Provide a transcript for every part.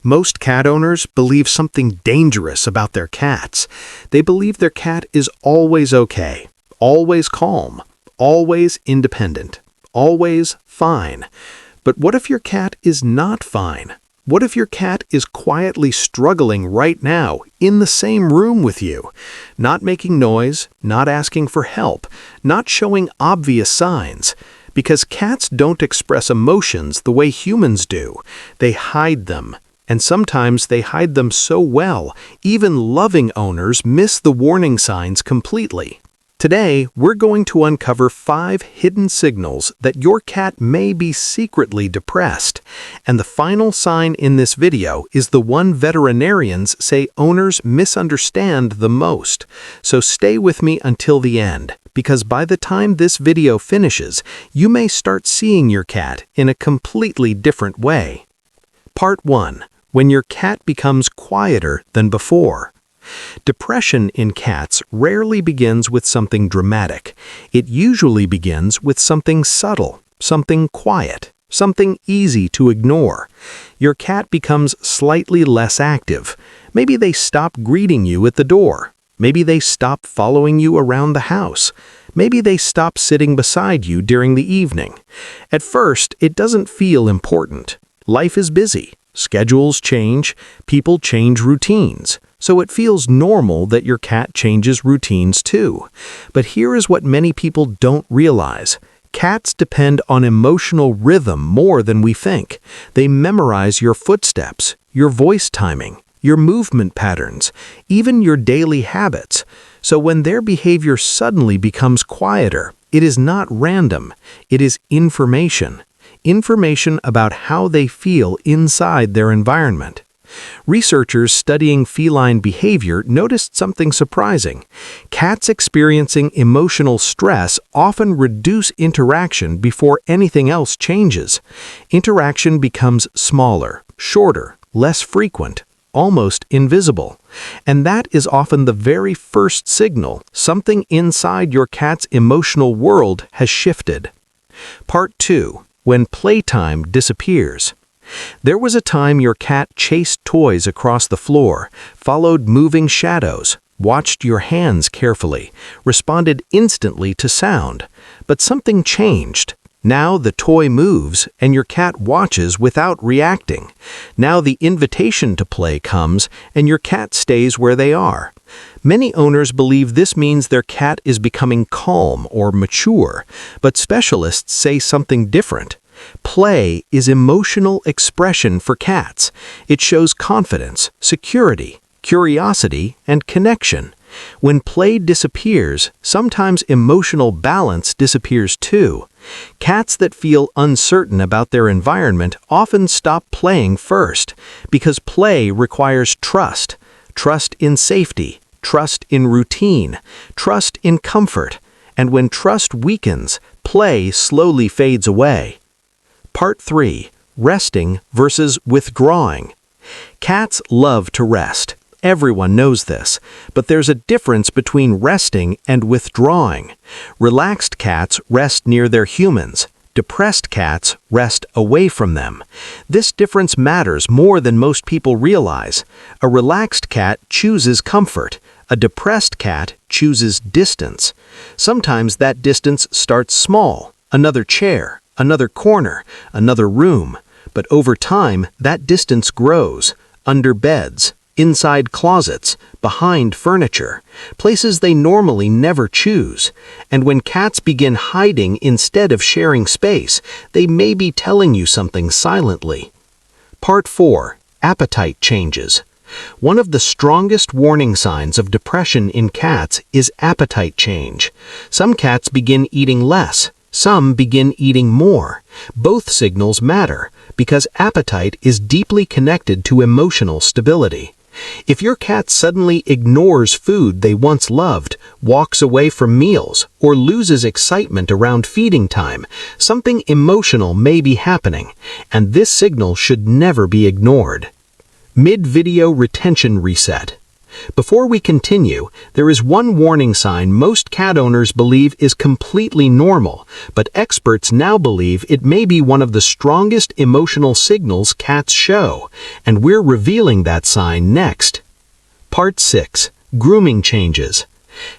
Most cat owners believe something dangerous about their cats. They believe their cat is always okay, always calm, always independent, always fine. But what if your cat is not fine? What if your cat is quietly struggling right now in the same room with you, not making noise, not asking for help, not showing obvious signs? Because cats don't express emotions the way humans do. They hide them. And sometimes they hide them so well, even loving owners miss the warning signs completely. Today, we're going to uncover 5 hidden signals that your cat may be secretly depressed. And the final sign in this video is the one veterinarians say owners misunderstand the most. So stay with me until the end, because by the time this video finishes, you may start seeing your cat in a completely different way. Part 1. When your cat becomes quieter than before. Depression in cats rarely begins with something dramatic. It usually begins with something subtle, something quiet, something easy to ignore. Your cat becomes slightly less active. Maybe they stop greeting you at the door. Maybe they stop following you around the house. Maybe they stop sitting beside you during the evening. At first, it doesn't feel important. Life is busy. Schedules change. People change routines. So it feels normal that your cat changes routines too. But here is what many people don't realize. Cats depend on emotional rhythm more than we think. They memorize your footsteps, your voice timing, your movement patterns, even your daily habits. So when their behavior suddenly becomes quieter, it is not random. It is information. Information about how they feel inside their environment. Researchers studying feline behavior noticed something surprising. Cats experiencing emotional stress often reduce interaction before anything else changes. Interaction becomes smaller, shorter, less frequent, almost invisible. And that is often the very first signal something inside your cat's emotional world has shifted. Part 2. When playtime disappears. There was a time your cat chased toys across the floor, followed moving shadows, watched your hands carefully, responded instantly to sound. But something changed. Now the toy moves and your cat watches without reacting. Now the invitation to play comes and your cat stays where they are. Many owners believe this means their cat is becoming calm or mature, but specialists say something different. Play is emotional expression for cats. It shows confidence, security, curiosity, and connection. When play disappears, sometimes emotional balance disappears too. Cats that feel uncertain about their environment often stop playing first, because play requires trust. Trust in safety, trust in routine, trust in comfort. And when trust weakens, play slowly fades away. Part 3. Resting versus withdrawing. Cats love to rest. Everyone knows this, but there's a difference between resting and withdrawing. Relaxed cats rest near their humans. Depressed cats rest away from them. This difference matters more than most people realize. A relaxed cat chooses comfort. A depressed cat chooses distance. Sometimes that distance starts small, another chair, another corner, another room. But over time, that distance grows, under beds, inside closets, behind furniture, places they normally never choose. And when cats begin hiding instead of sharing space, they may be telling you something silently. Part 4. Appetite changes. One of the strongest warning signs of depression in cats is appetite change. Some cats begin eating less. Some begin eating more. Both signals matter because appetite is deeply connected to emotional stability. If your cat suddenly ignores food they once loved, walks away from meals, or loses excitement around feeding time, something emotional may be happening, and this signal should never be ignored. Mid-video retention reset. Before we continue, there is one warning sign most cat owners believe is completely normal, but experts now believe it may be one of the strongest emotional signals cats show, and we're revealing that sign next. Part 6. Grooming changes.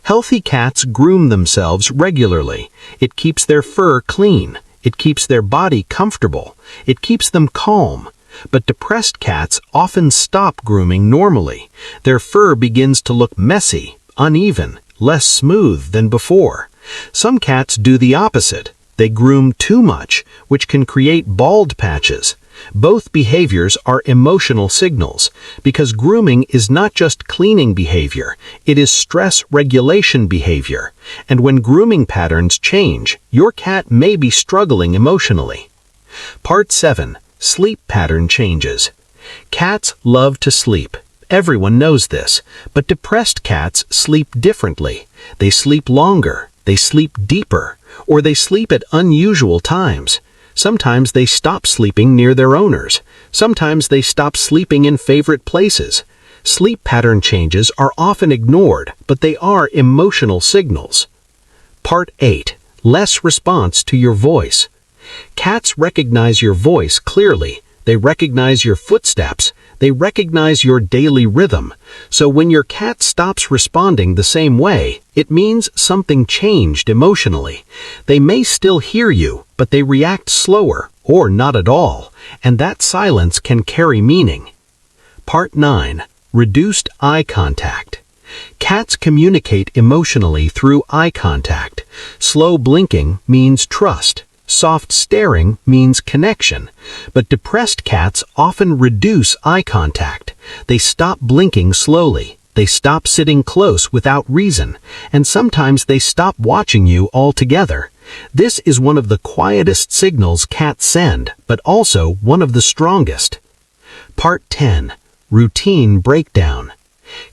Healthy cats groom themselves regularly. It keeps their fur clean. It keeps their body comfortable. It keeps them calm. But depressed cats often stop grooming normally. Their fur begins to look messy, uneven, less smooth than before. Some cats do the opposite. They groom too much, which can create bald patches. Both behaviors are emotional signals, because grooming is not just cleaning behavior, it is stress regulation behavior. And when grooming patterns change, your cat may be struggling emotionally. Part 7. Sleep pattern changes. Cats love to sleep. Everyone knows this, but depressed cats sleep differently. They sleep longer, they sleep deeper, or they sleep at unusual times. Sometimes they stop sleeping near their owners. Sometimes they stop sleeping in favorite places. Sleep pattern changes are often ignored, but they are emotional signals. Part 8. Less response to your voice. Cats recognize your voice clearly. They recognize your footsteps. They recognize your daily rhythm. So when your cat stops responding the same way, it means something changed emotionally. They may still hear you, but they react slower, or not at all, and that silence can carry meaning. Part 9. Reduced eye contact. Cats communicate emotionally through eye contact. Slow blinking means trust. Soft staring means connection, but depressed cats often reduce eye contact. They stop blinking slowly, they stop sitting close without reason, and sometimes they stop watching you altogether. This is one of the quietest signals cats send, but also one of the strongest. Part 10. Routine breakdown.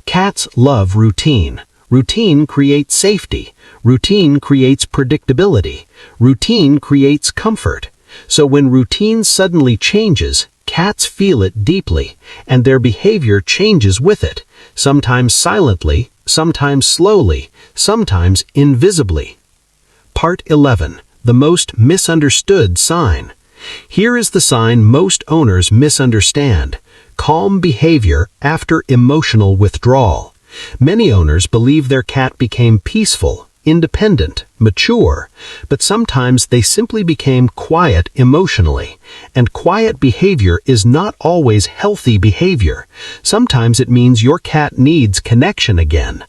Cats love routine. Routine creates safety. Routine creates predictability. Routine creates comfort. So when routine suddenly changes, cats feel it deeply, and their behavior changes with it, sometimes silently, sometimes slowly, sometimes invisibly. Part 11. The most misunderstood sign. Here is the sign most owners misunderstand. Calm behavior after emotional withdrawal. Many owners believe their cat became peaceful, independent, mature, but sometimes they simply became quiet emotionally. And quiet behavior is not always healthy behavior. Sometimes it means your cat needs connection again.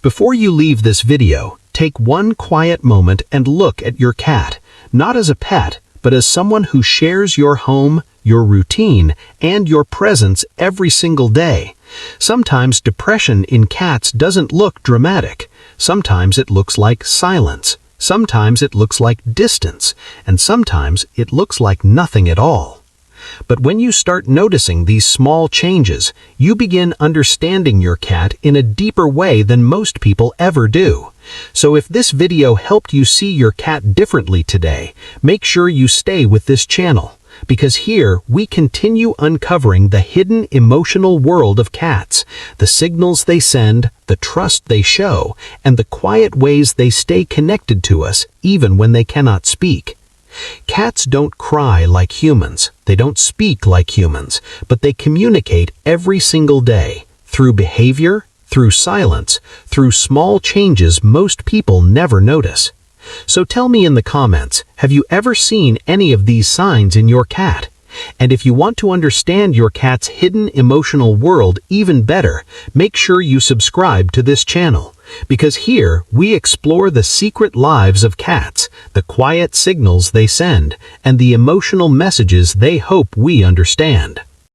Before you leave this video, take one quiet moment and look at your cat, not as a pet, but as someone who shares your home, your routine, and your presence every single day. Sometimes depression in cats doesn't look dramatic. Sometimes it looks like silence. Sometimes it looks like distance. And sometimes it looks like nothing at all. But when you start noticing these small changes, you begin understanding your cat in a deeper way than most people ever do. So if this video helped you see your cat differently today, make sure you stay with this channel, because here we continue uncovering the hidden emotional world of cats, the signals they send, the trust they show, and the quiet ways they stay connected to us even when they cannot speak. Cats don't cry like humans, they don't speak like humans, but they communicate every single day, through behavior, through silence, through small changes most people never notice. So tell me in the comments, have you ever seen any of these signs in your cat? And if you want to understand your cat's hidden emotional world even better, make sure you subscribe to this channel, because here we explore the secret lives of cats, the quiet signals they send, and the emotional messages they hope we understand.